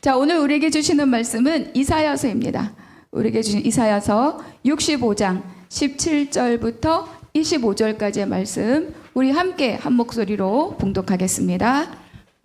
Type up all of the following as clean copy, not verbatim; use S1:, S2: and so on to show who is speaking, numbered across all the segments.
S1: 자, 오늘 우리에게 주시는 말씀은 이사야서입니다. 우리에게 주신 이사야서 65장 17절부터 25절까지의 말씀, 우리 함께 한 목소리로 봉독하겠습니다.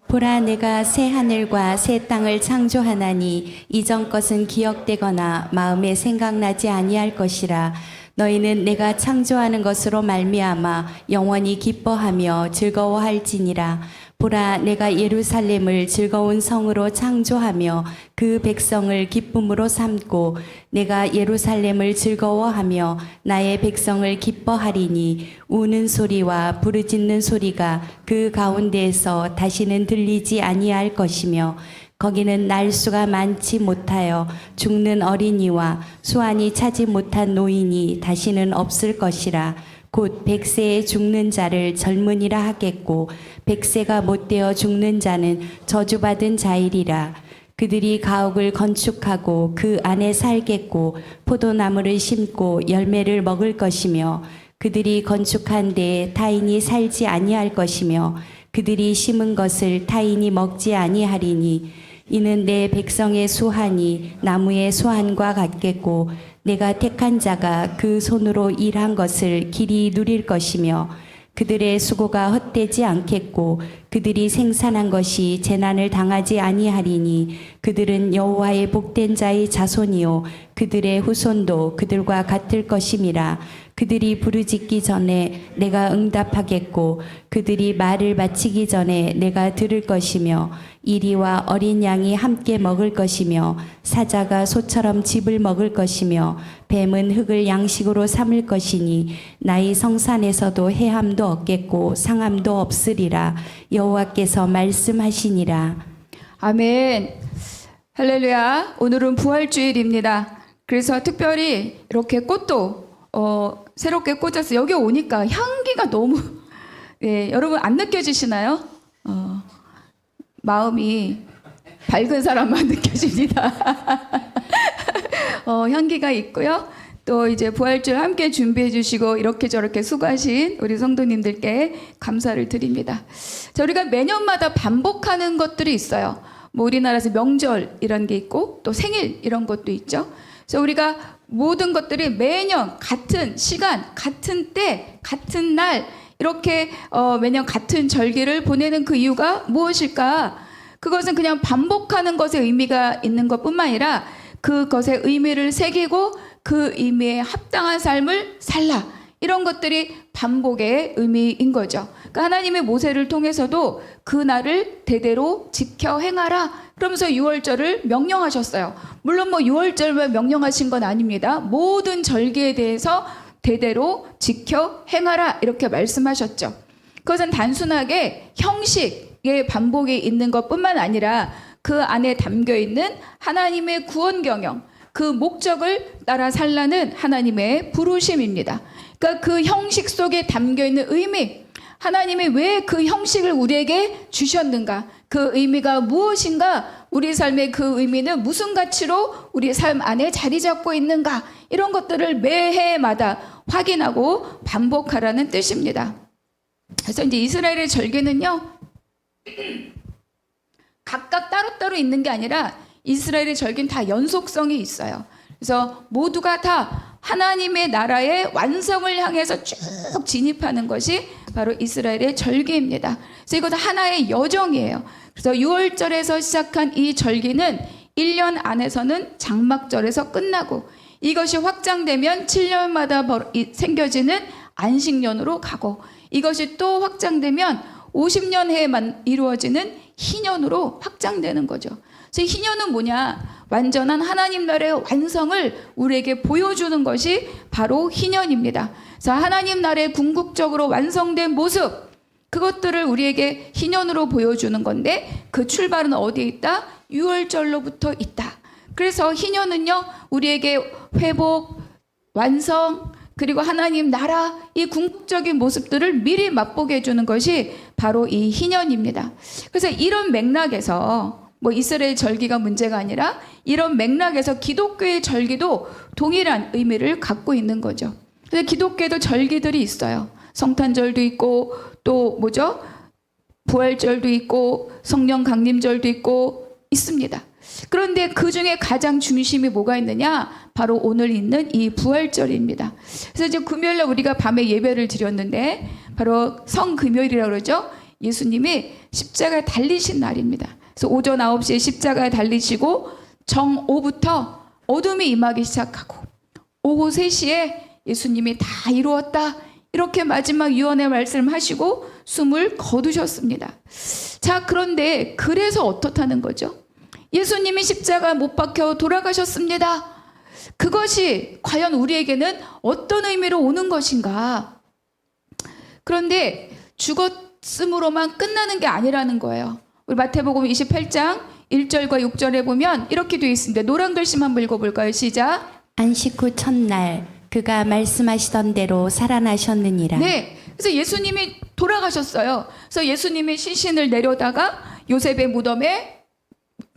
S2: 보라, 내가 새 하늘과 새 땅을 창조하나니 이전 것은 기억되거나 마음에 생각나지 아니할 것이라. 너희는 내가 창조하는 것으로 말미암아 영원히 기뻐하며 즐거워할지니라. 보라, 내가 예루살렘을 즐거운 성으로 창조하며 그 백성을 기쁨으로 삼고 내가 예루살렘을 즐거워하며 나의 백성을 기뻐하리니 우는 소리와 부르짖는 소리가 그 가운데에서 다시는 들리지 아니할 것이며 거기는 날수가 많지 못하여 죽는 어린이와 수완이 차지 못한 노인이 다시는 없을 것이라. 곧 100세에 죽는 자를 젊은이라 하겠고 100세가 못되어 죽는 자는 저주받은 자이리라. 그들이 가옥을 건축하고 그 안에 살겠고 포도나무를 심고 열매를 먹을 것이며 그들이 건축한 데에 타인이 살지 아니할 것이며 그들이 심은 것을 타인이 먹지 아니하리니 이는 내 백성의 수한이 나무의 수한과 같겠고 내가 택한 자가 그 손으로 일한 것을 길이 누릴 것이며 그들의 수고가 헛되지 않겠고 그들이 생산한 것이 재난을 당하지 아니하리니 그들은 여호와의 복된 자의 자손이요 그들의 후손도 그들과 같을 것임이라. 그들이 부르짖기 전에 내가 응답하겠고 그들이 말을 마치기 전에 내가 들을 것이며 이리와 어린 양이 함께 먹을 것이며 사자가 소처럼 즙을 먹을 것이며 뱀은 흙을 양식으로 삼을 것이니 나의 성산에서도 해함도 없겠고 상함도 없으리라. 여호와께서 말씀하시니라.
S1: 아멘. 할렐루야. 오늘은 부활주일입니다. 그래서 특별히 이렇게 꽃도 새롭게 꽂아서 여기 오니까 향기가 너무 여러분 안 느껴지시나요? 마음이 밝은 사람만 느껴집니다. 향기가 있고요. 또 이제 부활주일 함께 준비해 주시고 이렇게 저렇게 수고하신 우리 성도님들께 감사를 드립니다. 자, 우리가 매년마다 반복하는 것들이 있어요. 뭐 우리나라에서 명절 이런 게 있고 또 생일 이런 것도 있죠. 그래서 우리가 모든 것들이 매년 같은 시간, 같은 때, 같은 날 이렇게 매년 같은 절기를 보내는 그 이유가 무엇일까? 그것은 그냥 반복하는 것에 의미가 있는 것뿐만 아니라 그것의 의미를 새기고 그 의미에 합당한 삶을 살라. 이런 것들이 반복의 의미인 거죠. 그러니까 하나님의 모세를 통해서도 그 날을 대대로 지켜 행하라. 그러면서 6월절을 명령하셨어요. 물론 뭐 6월절만 명령하신 건 아닙니다. 모든 절기에 대해서 대대로 지켜 행하라. 이렇게 말씀하셨죠. 그것은 단순하게 형식의 반복이 있는 것뿐만 아니라 그 안에 담겨 있는 하나님의 구원 경영, 그 목적을 따라 살라는 하나님의 부르심입니다. 그러니까 그 형식 속에 담겨 있는 의미, 하나님이 왜 그 형식을 우리에게 주셨는가, 그 의미가 무엇인가, 우리 삶의 그 의미는 무슨 가치로 우리 삶 안에 자리 잡고 있는가, 이런 것들을 매해마다 확인하고 반복하라는 뜻입니다. 그래서 이제 이스라엘의 절기는요, 각각 따로따로 있는 게 아니라 이스라엘의 절기는 다 연속성이 있어요. 그래서 모두가 다 하나님의 나라의 완성을 향해서 쭉 진입하는 것이 바로 이스라엘의 절기입니다. 그래서 이것은 하나의 여정이에요. 그래서 6월절에서 시작한 이 절기는 1년 안에서는 장막절에서 끝나고 이것이 확장되면 7년마다 생겨지는 안식년으로 가고 이것이 또 확장되면 50년 해에만 이루어지는 희년으로 확장되는 거죠. 그래서 희년은 뭐냐? 완전한 하나님 나라의 완성을 우리에게 보여주는 것이 바로 희년입니다. 그래서 하나님 나라의 궁극적으로 완성된 모습, 그것들을 우리에게 희년으로 보여주는 건데 그 출발은 어디에 있다? 6월절로부터 있다. 그래서 희년은요, 우리에게 회복, 완성, 그리고 하나님 나라, 이 궁극적인 모습들을 미리 맛보게 해주는 것이 바로 이 희년입니다. 그래서 이런 맥락에서 뭐 이스라엘 절기가 문제가 아니라 이런 맥락에서 기독교의 절기도 동일한 의미를 갖고 있는 거죠. 그래서 기독교에도 절기들이 있어요. 성탄절도 있고 또 뭐죠? 부활절도 있고 성령 강림절도 있고 있습니다. 그런데 그 중에 가장 중심이 뭐가 있느냐? 바로 오늘 있는 이 부활절입니다. 그래서 이제 금요일날 우리가 밤에 예배를 드렸는데 바로 성금요일이라고 그러죠. 예수님이 십자가에 달리신 날입니다. 그래서 오전 9시에 십자가에 달리시고 정오부터 어둠이 임하기 시작하고 오후 3시에 예수님이 다 이루었다. 이렇게 마지막 유언의 말씀하시고 숨을 거두셨습니다. 자, 그런데 그래서 어떻다는 거죠? 예수님이 십자가 못 박혀 돌아가셨습니다. 그것이 과연 우리에게는 어떤 의미로 오는 것인가? 그런데 죽었음으로만 끝나는 게 아니라는 거예요. 우리 마태복음 28장 1절과 6절에 보면 이렇게 되어 있습니다. 노란 글씨만 한번 읽어볼까요? 시작.
S2: 안식 후 첫날 그가 말씀하시던 대로 살아나셨느니라.
S1: 네, 그래서 예수님이 돌아가셨어요. 그래서 예수님이 시신을 내려다가 요셉의 무덤에,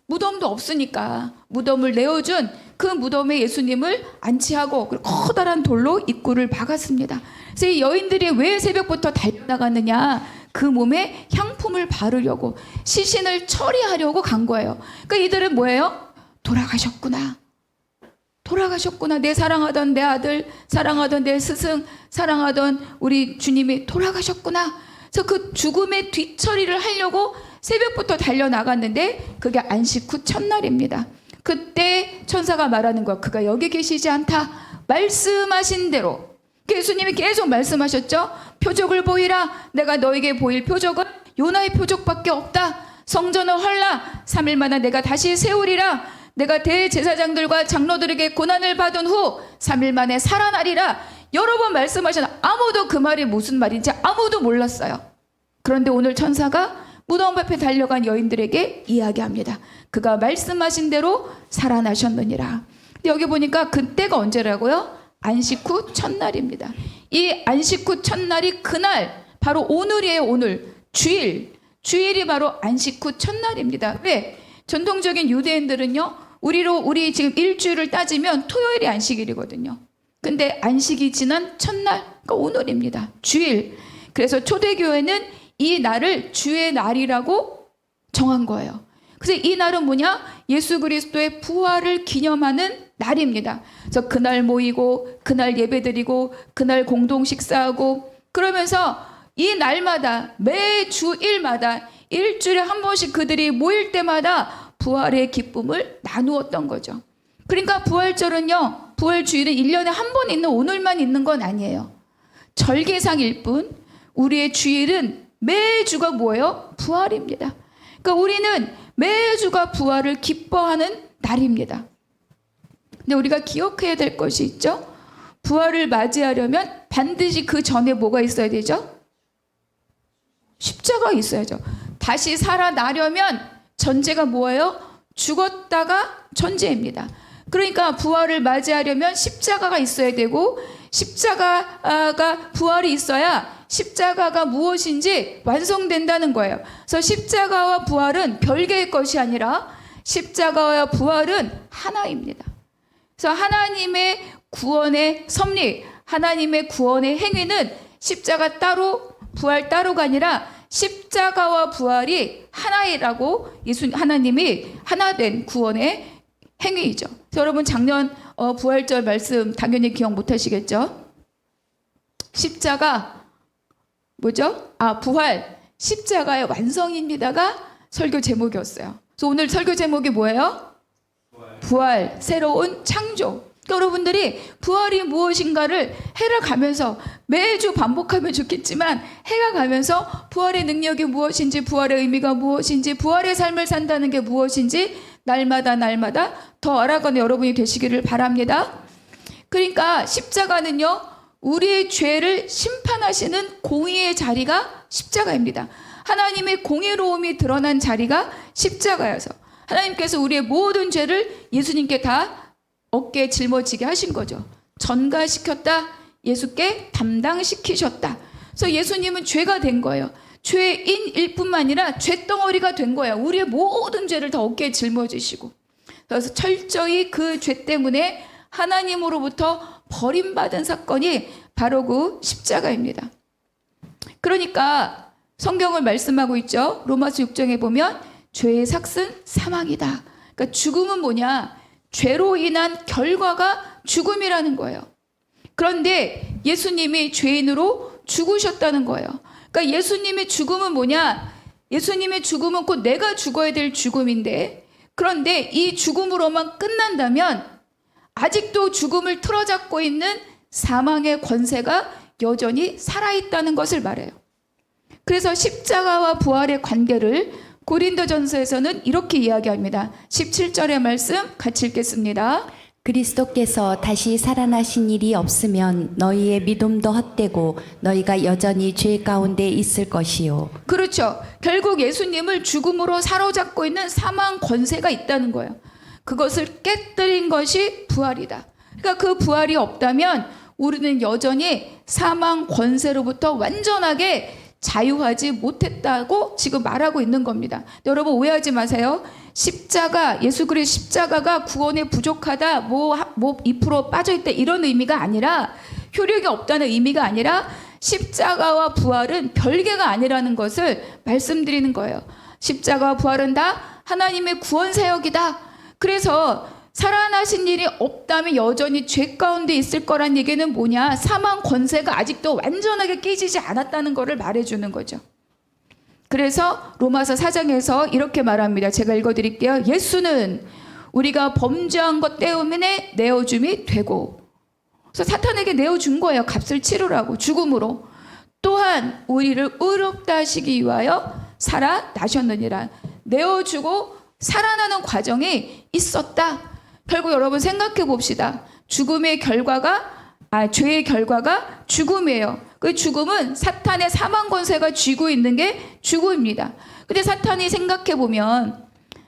S1: 무덤도 없으니까 무덤을 내어준 그 무덤에 예수님을 안치하고 커다란 돌로 입구를 박았습니다. 그래서 이 여인들이 왜 새벽부터 달려나갔느냐? 그 몸에 향품을 바르려고, 시신을 처리하려고 간 거예요. 그러니까 이들은 뭐예요? 돌아가셨구나. 돌아가셨구나. 내 사랑하던 내 아들, 사랑하던 내 스승, 사랑하던 우리 주님이 돌아가셨구나. 그래서 그 죽음의 뒤처리를 하려고 새벽부터 달려나갔는데 그게 안식 후 첫날입니다. 그때 천사가 말하는 거야. 그가 여기 계시지 않다. 말씀하신 대로. 예수님이 계속 말씀하셨죠. 표적을 보이라. 내가 너에게 보일 표적은 요나의 표적밖에 없다. 성전을 헐라. 3일마다 내가 다시 세우리라. 내가 대제사장들과 장로들에게 고난을 받은 후 3일 만에 살아나리라. 여러 번 말씀하셨는데 아무도 그 말이 무슨 말인지 아무도 몰랐어요. 그런데 오늘 천사가 무덤 앞에 달려간 여인들에게 이야기합니다. 그가 말씀하신 대로 살아나셨느니라. 근데 여기 보니까 그때가 언제라고요? 안식 후 첫날입니다. 이 안식 후 첫날이 그날, 바로 오늘이에요. 오늘 주일이 바로 안식 후 첫날입니다. 왜? 전통적인 유대인들은요, 우리 지금 일주일을 따지면 토요일이 안식일이거든요. 근데 안식이 지난 첫날, 그러니까 오늘입니다. 주일. 그래서 초대교회는 이 날을 주의 날이라고 정한 거예요. 그래서 이 날은 뭐냐? 예수 그리스도의 부활을 기념하는 날입니다. 그래서 그날 모이고, 그날 예배드리고, 그날 공동 식사하고, 그러면서 이 날마다, 매 주일마다 일주일에 한 번씩 그들이 모일 때마다 부활의 기쁨을 나누었던 거죠. 그러니까 부활절은요, 부활주일은 1년에 한 번 있는 오늘만 있는 건 아니에요. 절개상일 뿐 우리의 주일은 매주가 뭐예요? 부활입니다. 그러니까 우리는 매주가 부활을 기뻐하는 날입니다. 근데 우리가 기억해야 될 것이 있죠. 부활을 맞이하려면 반드시 그 전에 뭐가 있어야 되죠? 십자가 있어야죠. 다시 살아나려면 전제가 뭐예요? 죽었다가 전제입니다. 그러니까 부활을 맞이하려면 십자가가 있어야 되고, 십자가가 부활이 있어야 십자가가 무엇인지 완성된다는 거예요. 그래서 십자가와 부활은 별개의 것이 아니라 십자가와 부활은 하나입니다. 그래서 하나님의 구원의 섭리, 하나님의 구원의 행위는 십자가 따로 부활 따로가 아니라 십자가와 부활이 하나이라고 하나님이 하나된 구원의 행위이죠. 그래서 여러분 작년 부활절 말씀 당연히 기억 못 하시겠죠? 십자가 뭐죠? 부활, 십자가의 완성입니다가 설교 제목이었어요. 그래서 오늘 설교 제목이 뭐예요? 부활, 새로운 창조. 그러니까 여러분들이 부활이 무엇인가를 해를 가면서 매주 반복하면 좋겠지만, 해가 가면서 부활의 능력이 무엇인지, 부활의 의미가 무엇인지, 부활의 삶을 산다는 게 무엇인지 날마다 더 알아가는 여러분이 되시기를 바랍니다. 그러니까 십자가는요, 우리의 죄를 심판하시는 공의의 자리가 십자가입니다. 하나님의 공의로움이 드러난 자리가 십자가여서 하나님께서 우리의 모든 죄를 예수님께 다 어깨에 짊어지게 하신 거죠. 전가시켰다. 예수께 담당시키셨다. 그래서 예수님은 죄가 된 거예요. 죄인일 뿐만 아니라 죄덩어리가 된 거예요. 우리의 모든 죄를 다 어깨에 짊어지시고, 그래서 철저히 그 죄 때문에 하나님으로부터 버림받은 사건이 바로 그 십자가입니다. 그러니까 성경을 말씀하고 있죠. 로마서 6장에 보면 죄의 삭은 사망이다. 그러니까 죽음은 뭐냐? 죄로 인한 결과가 죽음이라는 거예요. 그런데 예수님이 죄인으로 죽으셨다는 거예요. 그러니까 예수님의 죽음은 뭐냐? 예수님의 죽음은 곧 내가 죽어야 될 죽음인데, 그런데 이 죽음으로만 끝난다면 아직도 죽음을 틀어잡고 있는 사망의 권세가 여전히 살아있다는 것을 말해요. 그래서 십자가와 부활의 관계를 고린도전서에서는 이렇게 이야기합니다. 17절의 말씀 같이 읽겠습니다.
S2: 그리스도께서 다시 살아나신 일이 없으면 너희의 믿음도 헛되고 너희가 여전히 죄 가운데 있을 것이요.
S1: 그렇죠. 결국 예수님을 죽음으로 사로잡고 있는 사망 권세가 있다는 거예요. 그것을 깨뜨린 것이 부활이다. 그러니까 그 부활이 없다면 우리는 여전히 사망 권세로부터 완전하게 자유하지 못했다고 지금 말하고 있는 겁니다. 여러분 오해하지 마세요. 십자가, 예수 그리스도 십자가가 구원에 부족하다, 뭐 2% 빠져있다 이런 의미가 아니라, 효력이 없다는 의미가 아니라 십자가와 부활은 별개가 아니라는 것을 말씀드리는 거예요. 십자가와 부활은 다 하나님의 구원 사역이다. 그래서 살아나신 일이 없다면 여전히 죄 가운데 있을 거란 얘기는 뭐냐? 사망 권세가 아직도 완전하게 깨지지 않았다는 것을 말해주는 거죠. 그래서 로마서 4장에서 이렇게 말합니다. 제가 읽어드릴게요. 예수는 우리가 범죄한 것 때문에 내어줌이 되고, 그래서 사탄에게 내어준 거예요. 값을 치르라고, 죽음으로. 또한 우리를 의롭다 하시기 위하여 살아나셨느니라. 내어주고 살아나는 과정이 있었다. 결국 여러분 생각해 봅시다. 죽음의 결과가, 죄의 결과가 죽음이에요. 그 죽음은 사탄의 사망 권세가 쥐고 있는 게 죽음입니다. 근데 사탄이 생각해 보면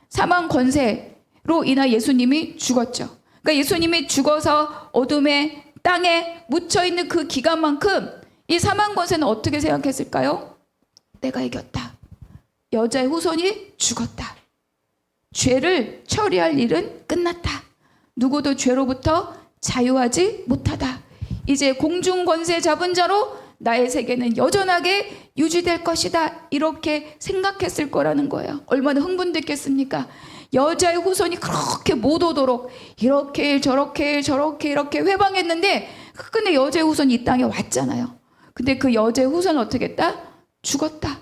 S1: 사망 권세로 인하 예수님이 죽었죠. 그러니까 예수님이 죽어서 어둠의 땅에 묻혀 있는 그 기간만큼 이 사망 권세는 어떻게 생각했을까요? 내가 이겼다. 여자의 후손이 죽었다. 죄를 처리할 일은 끝났다. 누구도 죄로부터 자유하지 못하다. 이제 공중 권세 잡은 자로 나의 세계는 여전하게 유지될 것이다. 이렇게 생각했을 거라는 거예요. 얼마나 흥분됐겠습니까? 여자의 후손이 그렇게 못 오도록 이렇게 저렇게 이렇게 회방했는데, 근데 여자의 후손이 이 땅에 왔잖아요. 근데 그 여자의 후손은 어떻게 했다? 죽었다.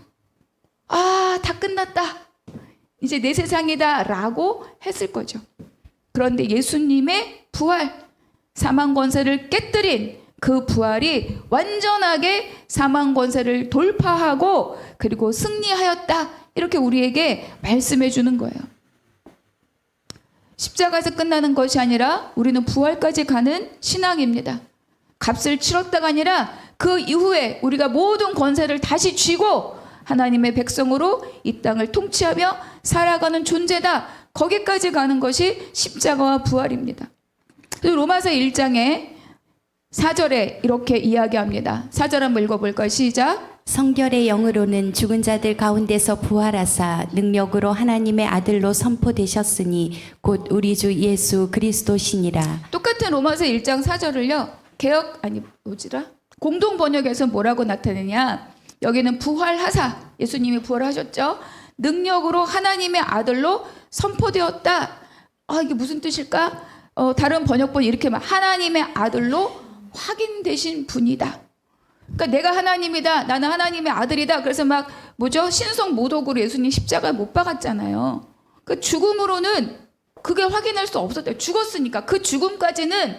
S1: 다 끝났다. 이제 내 세상이다 라고 했을 거죠. 그런데 예수님의 부활, 사망 권세를 깨뜨린 그 부활이 완전하게 사망 권세를 돌파하고 그리고 승리하였다. 이렇게 우리에게 말씀해 주는 거예요. 십자가에서 끝나는 것이 아니라 우리는 부활까지 가는 신앙입니다. 값을 치렀다가 아니라 그 이후에 우리가 모든 권세를 다시 쥐고 하나님의 백성으로 이 땅을 통치하며 살아가는 존재다. 거기까지 가는 것이 십자가와 부활입니다. 로마서 1장에 4절에 이렇게 이야기합니다. 4절 한번 읽어볼까요? 시작.
S2: 성결의 영으로는 죽은 자들 가운데서 부활하사 능력으로 하나님의 아들로 선포되셨으니 곧 우리 주 예수 그리스도시니라.
S1: 똑같은 로마서 1장 4절을요. 공동 번역에서 뭐라고 나타내냐? 여기는 부활하사, 예수님이 부활하셨죠. 능력으로 하나님의 아들로 선포되었다. 이게 무슨 뜻일까? 다른 번역본 이렇게 말, 하나님의 아들로 확인되신 분이다. 그러니까 내가 하나님이다, 나는 하나님의 아들이다. 그래서 신성 모독으로 예수님 십자가에 못 박았잖아요. 그 죽음으로는 그게 확인할 수 없었대요. 죽었으니까. 그 죽음까지는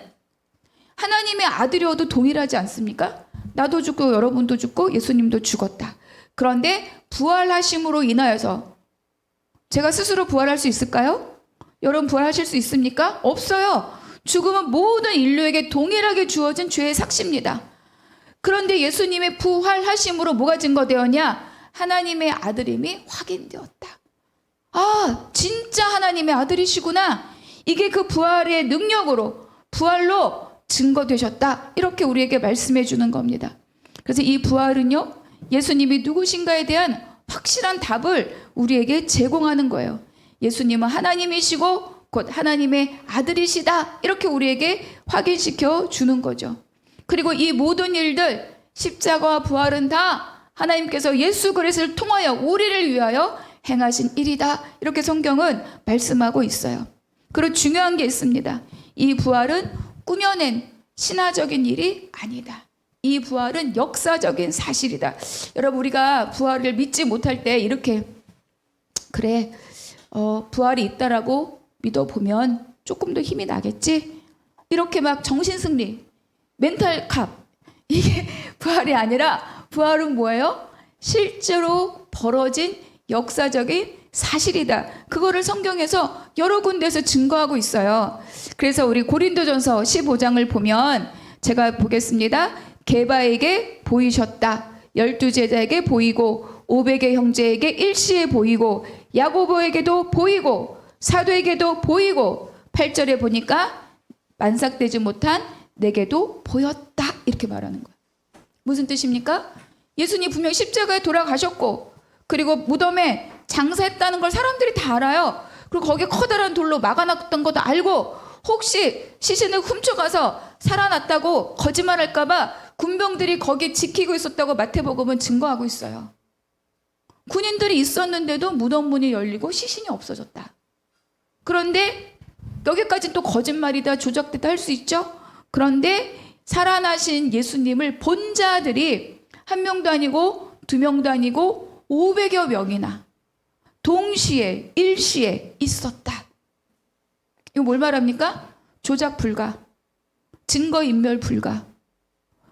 S1: 하나님의 아들이어도 동일하지 않습니까? 나도 죽고 여러분도 죽고 예수님도 죽었다. 그런데 부활하심으로 인하여서 제가 스스로 부활할 수 있을까요? 여러분 부활하실 수 있습니까? 없어요. 죽음은 모든 인류에게 동일하게 주어진 죄의 삭시입니다. 그런데 예수님의 부활하심으로 뭐가 증거되었냐? 하나님의 아들임이 확인되었다. 진짜 하나님의 아들이시구나. 이게 그 부활의 능력으로, 부활로 증거되셨다. 이렇게 우리에게 말씀해 주는 겁니다. 그래서 이 부활은요, 예수님이 누구신가에 대한 확실한 답을 우리에게 제공하는 거예요. 예수님은 하나님이시고 곧 하나님의 아들이시다. 이렇게 우리에게 확인시켜 주는 거죠. 그리고 이 모든 일들, 십자가와 부활은 다 하나님께서 예수 그리스도를 통하여 우리를 위하여 행하신 일이다. 이렇게 성경은 말씀하고 있어요. 그리고 중요한 게 있습니다. 이 부활은 꾸며낸 신화적인 일이 아니다. 이 부활은 역사적인 사실이다. 여러분, 우리가 부활을 믿지 못할 때 이렇게 그래, 부활이 있다라고 믿어보면 조금 더 힘이 나겠지? 이렇게 막 정신승리, 멘탈 캅. 이게 부활이 아니라 부활은 뭐예요? 실제로 벌어진 역사적인 사실이다. 그거를 성경에서 여러 군데에서 증거하고 있어요. 그래서 우리 고린도전서 15장을 보면 제가 보겠습니다. 게바에게 보이셨다. 12제자에게 보이고 500의 형제에게 일시에 보이고 야고보에게도 보이고 사도에게도 보이고 8절에 보니까 만삭되지 못한 내게도 보였다. 이렇게 말하는 거예요. 무슨 뜻입니까? 예수님 분명 십자가에 돌아가셨고 그리고 무덤에 장사했다는 걸 사람들이 다 알아요. 그리고 거기에 커다란 돌로 막아놨던 것도 알고 혹시 시신을 훔쳐가서 살아났다고 거짓말할까 봐 군병들이 거기 지키고 있었다고 마태복음은 증거하고 있어요. 군인들이 있었는데도 무덤 문이 열리고 시신이 없어졌다. 그런데 여기까지는 또 거짓말이다 조작됐다 할 수 있죠. 그런데 살아나신 예수님을 본 자들이 한 명도 아니고 두 명도 아니고 500여 명이나 동시에 일시에 있었다. 이거 뭘 말합니까? 조작 불가, 증거인멸 불가,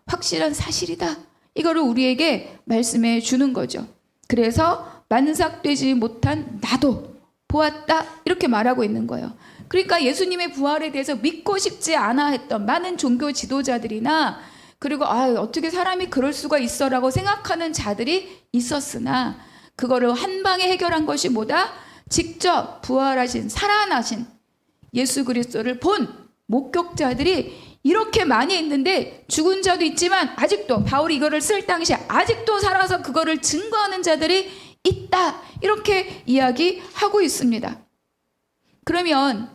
S1: 확실한 사실이다. 이거를 우리에게 말씀해 주는 거죠. 그래서 만삭되지 못한 나도 보았다. 이렇게 말하고 있는 거예요. 그러니까 예수님의 부활에 대해서 믿고 싶지 않아 했던 많은 종교 지도자들이나 그리고 어떻게 사람이 그럴 수가 있어라고 생각하는 자들이 있었으나 그거를 한 방에 해결한 것이 뭐다? 직접 부활하신 살아나신 예수 그리스도를 본 목격자들이 이렇게 많이 있는데 죽은 자도 있지만 아직도 바울이 이거를 쓸 당시에 아직도 살아서 그거를 증거하는 자들이 있다. 이렇게 이야기하고 있습니다. 그러면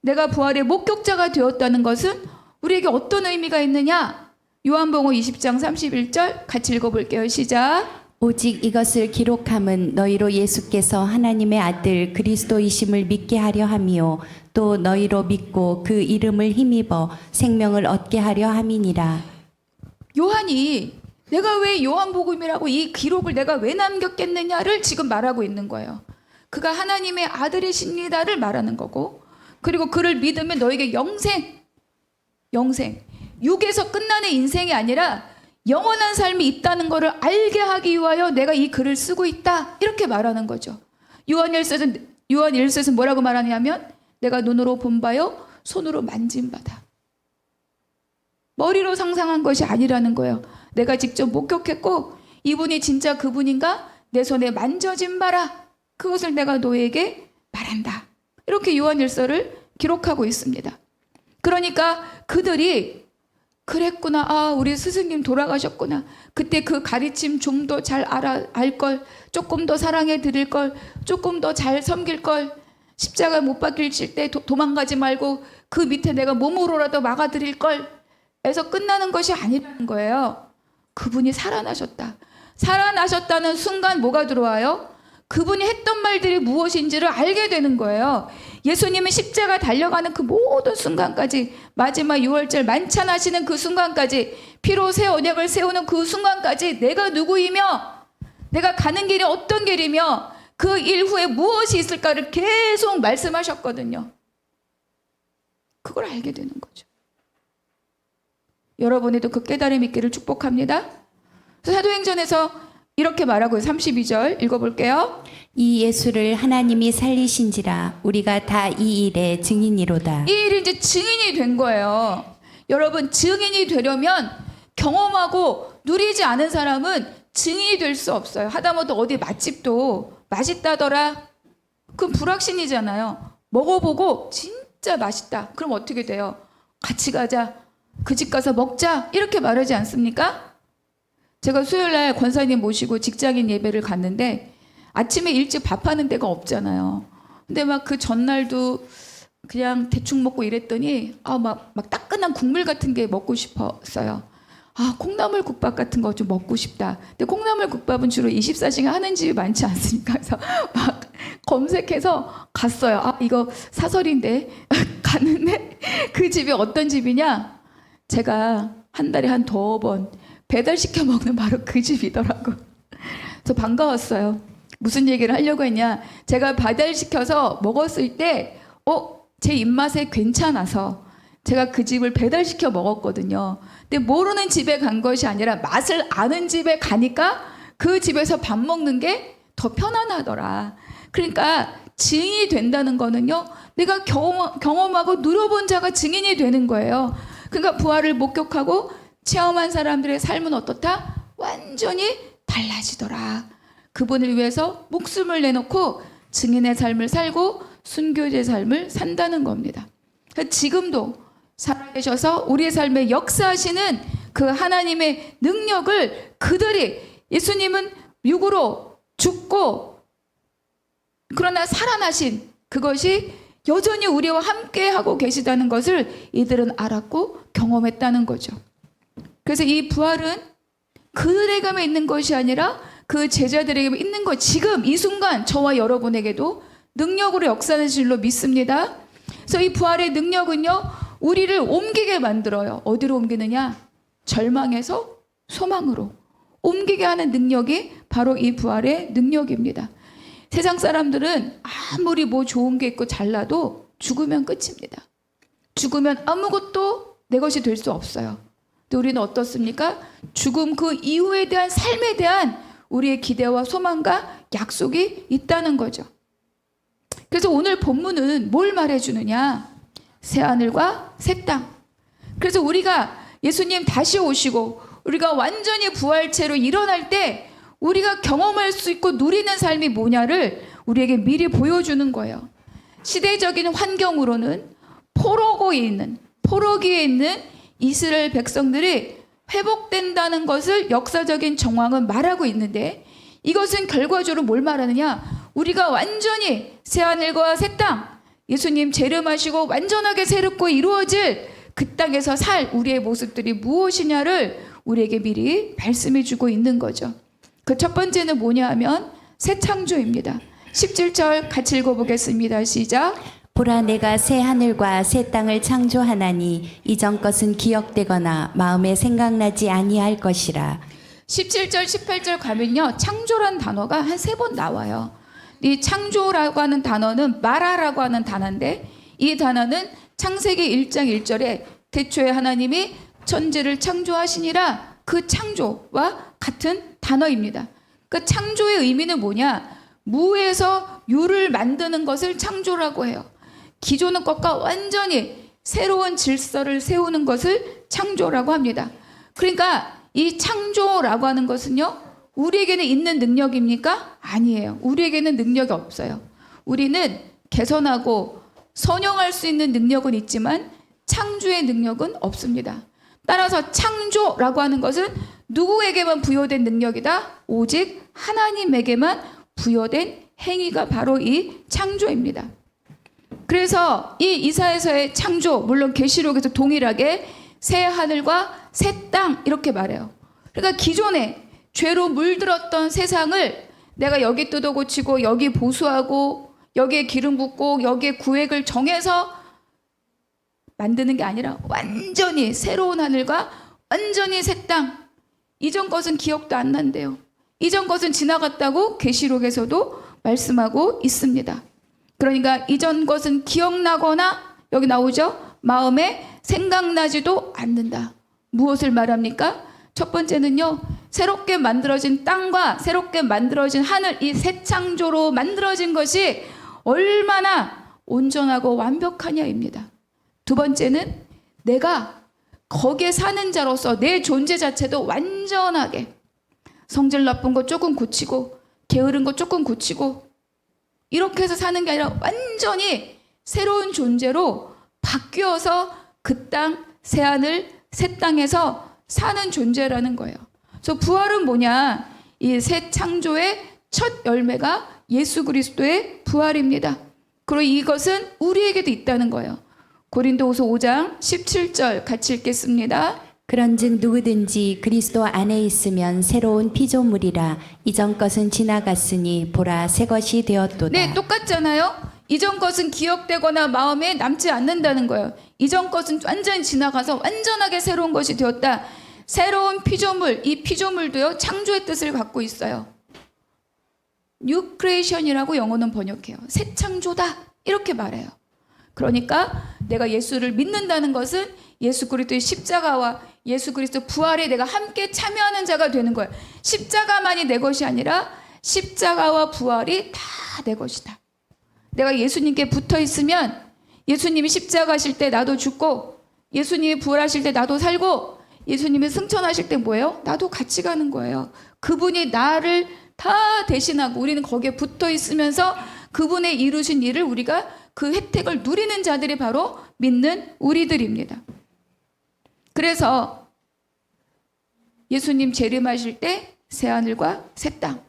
S1: 내가 부활의 목격자가 되었다는 것은 우리에게 어떤 의미가 있느냐? 요한복음 20장 31절 같이 읽어볼게요. 시작.
S2: 오직 이것을 기록함은 너희로 예수께서 하나님의 아들 그리스도이심을 믿게 하려 함이요 또 너희로 믿고 그 이름을 힘입어 생명을 얻게 하려 함이니라.
S1: 요한이 내가 왜 요한복음이라고 이 기록을 내가 왜 남겼겠느냐를 지금 말하고 있는 거예요. 그가 하나님의 아들이십니다를 말하는 거고 그리고 그를 믿으면 너에게 영생 육에서 끝나는 인생이 아니라 영원한 삶이 있다는 것을 알게 하기 위하여 내가 이 글을 쓰고 있다. 이렇게 말하는 거죠. 요한일서에서 뭐라고 말하냐면 내가 눈으로 본 바요 손으로 만진 바다. 머리로 상상한 것이 아니라는 거예요. 내가 직접 목격했고 이분이 진짜 그분인가 내 손에 만져진 바라. 그것을 내가 너에게 말한다. 이렇게 요한일서를 기록하고 있습니다. 그러니까 그들이 그랬구나. 우리 스승님 돌아가셨구나. 그때 그 가르침 좀 더 잘 알걸. 조금 더 사랑해 드릴 걸. 조금 더 잘 섬길 걸. 십자가 못 박힐 때 도망가지 말고 그 밑에 내가 몸으로라도 막아 드릴 걸. 에서 끝나는 것이 아니라는 거예요. 그분이 살아나셨다. 살아나셨다는 순간 뭐가 들어와요? 그분이 했던 말들이 무엇인지를 알게 되는 거예요. 예수님은 십자가 달려가는 그 모든 순간까지 마지막 6월절 만찬하시는 그 순간까지 피로 새 언약을 세우는 그 순간까지 내가 누구이며 내가 가는 길이 어떤 길이며 그 일 후에 무엇이 있을까를 계속 말씀하셨거든요. 그걸 알게 되는 거죠. 여러분에도 그 깨달음 있기를 축복합니다. 사도행전에서 이렇게 말하고요. 32절 읽어볼게요.
S2: 이 예수를 하나님이 살리신지라 우리가 다 이 일의 증인이로다.
S1: 이 일이 이제 증인이 된 거예요. 여러분 증인이 되려면 경험하고 누리지 않은 사람은 증인이 될 수 없어요. 하다못해 어디 맛집도 맛있다더라. 그럼 불확신이잖아요. 먹어보고 진짜 맛있다. 그럼 어떻게 돼요? 같이 가자. 그 집 가서 먹자. 이렇게 말하지 않습니까? 제가 수요일날 권사님 모시고 직장인 예배를 갔는데 아침에 일찍 밥하는 데가 없잖아요. 근데 막 그 전날도 그냥 대충 먹고 이랬더니 막 따끈한 국물 같은 게 먹고 싶었어요. 콩나물 국밥 같은 거 좀 먹고 싶다. 근데 콩나물 국밥은 주로 24시간 하는 집이 많지 않습니까? 그래서 막 검색해서 갔어요. 아, 이거 사설인데. 갔는데 그 집이 어떤 집이냐? 제가 한 달에 한 2번 배달시켜 먹는 바로 그 집이더라고. 그래서 반가웠어요. 무슨 얘기를 하려고 했냐? 제가 배달시켜서 먹었을 때 제 입맛에 괜찮아서 제가 그 집을 배달시켜 먹었거든요. 근데 모르는 집에 간 것이 아니라 맛을 아는 집에 가니까 그 집에서 밥 먹는 게 더 편안하더라. 그러니까 증인이 된다는 거는요, 내가 경험하고 누려본 자가 증인이 되는 거예요. 그러니까 부활을 목격하고 체험한 사람들의 삶은 어떻다? 완전히 달라지더라. 그분을 위해서 목숨을 내놓고 증인의 삶을 살고 순교자의 삶을 산다는 겁니다. 그러니까 지금도 살아계셔서 우리의 삶에 역사하시는 그 하나님의 능력을 그들이, 예수님은 육으로 죽고 그러나 살아나신 그것이 여전히 우리와 함께 하고 계시다는 것을 이들은 알았고 경험했다는 거죠. 그래서 이 부활은 그들에게만 있는 것이 아니라 그 제자들에게만 있는 것, 지금 이 순간 저와 여러분에게도 능력으로 역사하는 줄로 믿습니다. 그래서 이 부활의 능력은요, 우리를 옮기게 만들어요. 어디로 옮기느냐? 절망에서 소망으로 옮기게 하는 능력이 바로 이 부활의 능력입니다. 세상 사람들은 아무리 뭐 좋은 게 있고 잘나도 죽으면 끝입니다. 죽으면 아무것도 내 것이 될 수 없어요. 근데 우리는 어떻습니까? 죽음 그 이후에 대한 삶에 대한 우리의 기대와 소망과 약속이 있다는 거죠. 그래서 오늘 본문은 뭘 말해주느냐? 새하늘과 새 땅. 그래서 우리가 예수님 다시 오시고 우리가 완전히 부활체로 일어날 때 우리가 경험할 수 있고 누리는 삶이 뭐냐를 우리에게 미리 보여주는 거예요. 시대적인 환경으로는 포로기에 있는 이스라엘 백성들이 회복된다는 것을 역사적인 정황은 말하고 있는데, 이것은 결과적으로 뭘 말하느냐? 우리가 완전히 새하늘과 새 땅, 예수님 재림하시고 완전하게 새롭고 이루어질 그 땅에서 살 우리의 모습들이 무엇이냐를 우리에게 미리 말씀해 주고 있는 거죠. 그 첫 번째는 뭐냐 하면 새 창조입니다. 17절 같이 읽어보겠습니다. 시작.
S2: 보라, 내가 새 하늘과 새 땅을 창조하나니 이전 것은 기억되거나 마음에 생각나지 아니할 것이라.
S1: 17절 18절 가면요, 창조란 단어가 한 3번 나와요. 이 창조라고 하는 단어는 마라라고 하는 단어인데, 이 단어는 창세기 1장 1절에 태초에 하나님이 천지를 창조하시니라, 그 창조와 같은 단어입니다. 그 창조의 의미는 뭐냐? 무에서 유를 만드는 것을 창조라고 해요. 기존의 것과 완전히 새로운 질서를 세우는 것을 창조라고 합니다. 그러니까 이 창조라고 하는 것은요, 우리에게는 있는 능력입니까? 아니에요. 우리에게는 능력이 없어요. 우리는 개선하고 선용할 수 있는 능력은 있지만 창조의 능력은 없습니다. 따라서 창조라고 하는 것은 누구에게만 부여된 능력이다? 오직 하나님에게만 부여된 행위가 바로 이 창조입니다. 그래서 이 이사야서의 창조, 물론 계시록에서 동일하게 새 하늘과 새 땅 이렇게 말해요. 그러니까 기존에 죄로 물들었던 세상을 내가 여기 뜯어 고치고 여기 보수하고 여기에 기름 붓고 여기에 구획을 정해서 만드는 게 아니라 완전히 새로운 하늘과 완전히 새 땅. 이전 것은 기억도 안 난대요. 이전 것은 지나갔다고 계시록에서도 말씀하고 있습니다. 그러니까 이전 것은 기억나거나, 여기 나오죠? 마음에 생각나지도 않는다. 무엇을 말합니까? 첫 번째는요, 새롭게 만들어진 땅과 새롭게 만들어진 하늘, 이 새 창조로 만들어진 것이 얼마나 온전하고 완벽하냐입니다. 두 번째는 내가 거기에 사는 자로서 내 존재 자체도 완전하게 성질 나쁜 거 조금 고치고 게으른 거 조금 고치고 이렇게 해서 사는 게 아니라 완전히 새로운 존재로 바뀌어서 그 땅, 새하늘, 새 땅에서 사는 존재라는 거예요. 그래서 부활은 뭐냐? 이 새 창조의 첫 열매가 예수 그리스도의 부활입니다. 그리고 이것은 우리에게도 있다는 거예요. 고린도후서 5장 17절 같이 읽겠습니다.
S2: 그런즉 누구든지 그리스도 안에 있으면 새로운 피조물이라 이전 것은 지나갔으니 보라 새 것이 되었도다.
S1: 네, 똑같잖아요. 이전 것은 기억되거나 마음에 남지 않는다는 거예요. 이전 것은 완전히 지나가서 완전하게 새로운 것이 되었다. 새로운 피조물, 이 피조물도요, 창조의 뜻을 갖고 있어요. New Creation이라고 영어는 번역해요. 새 창조다. 이렇게 말해요. 그러니까 내가 예수를 믿는다는 것은 예수 그리스도의 십자가와 예수 그리스도 부활에 내가 함께 참여하는 자가 되는 거예요. 십자가만이 내 것이 아니라 십자가와 부활이 다 내 것이다. 내가 예수님께 붙어 있으면 예수님이 십자가하실 때 나도 죽고 예수님이 부활하실 때 나도 살고 예수님이 승천하실 때 뭐예요? 나도 같이 가는 거예요. 그분이 나를 다 대신하고 우리는 거기에 붙어 있으면서 그분의 이루신 일을 우리가 그 혜택을 누리는 자들이 바로 믿는 우리들입니다. 그래서 예수님 재림하실 때 새하늘과 새 땅.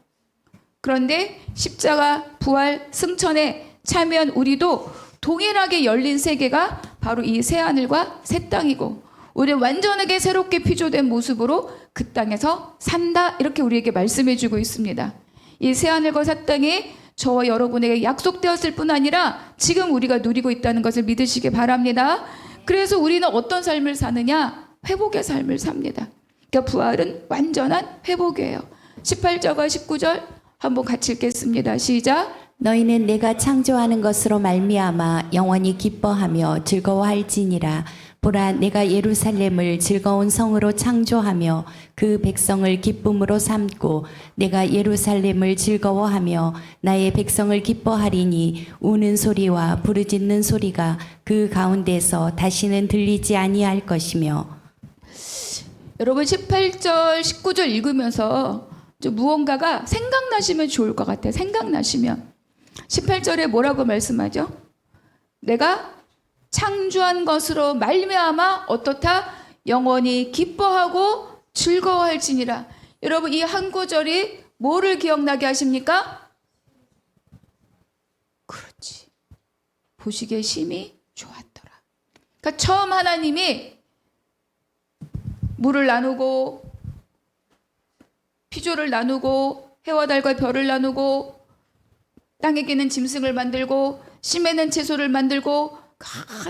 S1: 그런데 십자가 부활 승천에 참여한 우리도 동일하게 열린 세계가 바로 이 새하늘과 새 땅이고 우리는 완전하게 새롭게 피조된 모습으로 그 땅에서 산다. 이렇게 우리에게 말씀해 주고 있습니다. 이 새하늘과 새 땅이 저와 여러분에게 약속되었을 뿐 아니라 지금 우리가 누리고 있다는 것을 믿으시기 바랍니다. 그래서 우리는 어떤 삶을 사느냐? 회복의 삶을 삽니다. 그러니까 부활은 완전한 회복이에요. 18절과 19절 한번 같이 읽겠습니다. 시작.
S2: 너희는 내가 창조하는 것으로 말미암아 영원히 기뻐하며 즐거워할지니라. 보라 내가 예루살렘을 즐거운 성으로 창조하며 그 백성을 기쁨으로 삼고 내가 예루살렘을 즐거워하며 나의 백성을 기뻐하리니 우는 소리와 부르짖는 소리가 그 가운데서 다시는 들리지 아니할 것이며.
S1: 여러분 18절 19절 읽으면서 좀 무언가가 생각나시면 좋을 것 같아요. 생각나시면 18절에 뭐라고 말씀하죠? 내가 창조한 것으로 말미암아 어떻다? 영원히 기뻐하고 즐거워할지니라. 여러분 이 한 구절이 뭐를 기억나게 하십니까? 그렇지. 보시기에 심히 좋았더라. 그러니까 처음 하나님이 물을 나누고 피조를 나누고 해와 달과 별을 나누고 땅에 기는 짐승을 만들고 심에는 채소를 만들고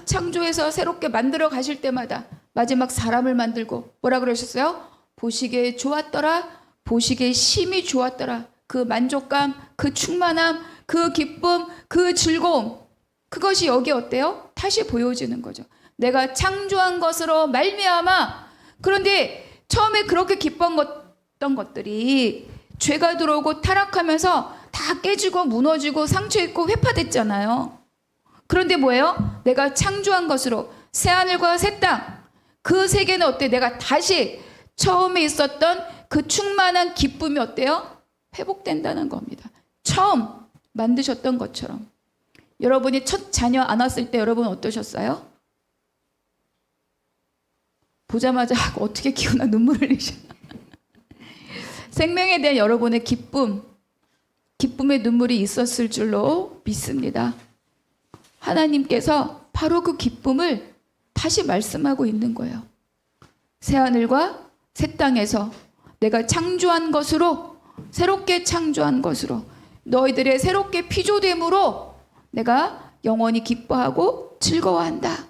S1: 창조해서 새롭게 만들어 가실 때마다 마지막 사람을 만들고 뭐라 그러셨어요? 보시기에 좋았더라. 보시기에 심히 좋았더라. 그 만족감, 그 충만함, 그 기쁨, 그 즐거움 그것이 여기 어때요? 다시 보여지는 거죠. 내가 창조한 것으로 말미암아. 그런데 처음에 그렇게 기뻤던 것들이 죄가 들어오고 타락하면서 다 깨지고 무너지고 상처 있고 회파됐잖아요. 그런데 뭐예요? 내가 창조한 것으로 새하늘과 새 땅, 그 세계는 어때? 내가 다시 처음에 있었던 그 충만한 기쁨이 어때요? 회복된다는 겁니다. 처음 만드셨던 것처럼. 여러분이 첫 자녀 안았을 때 여러분 어떠셨어요? 보자마자 어떻게 키우나 눈물을 흘리셨나? 생명에 대한 여러분의 기쁨의 눈물이 있었을 줄로 믿습니다. 하나님께서 바로 그 기쁨을 다시 말씀하고 있는 거예요. 새하늘과 새 땅에서 내가 창조한 것으로 새롭게 창조한 것으로 너희들의 새롭게 피조됨으로 내가 영원히 기뻐하고 즐거워한다.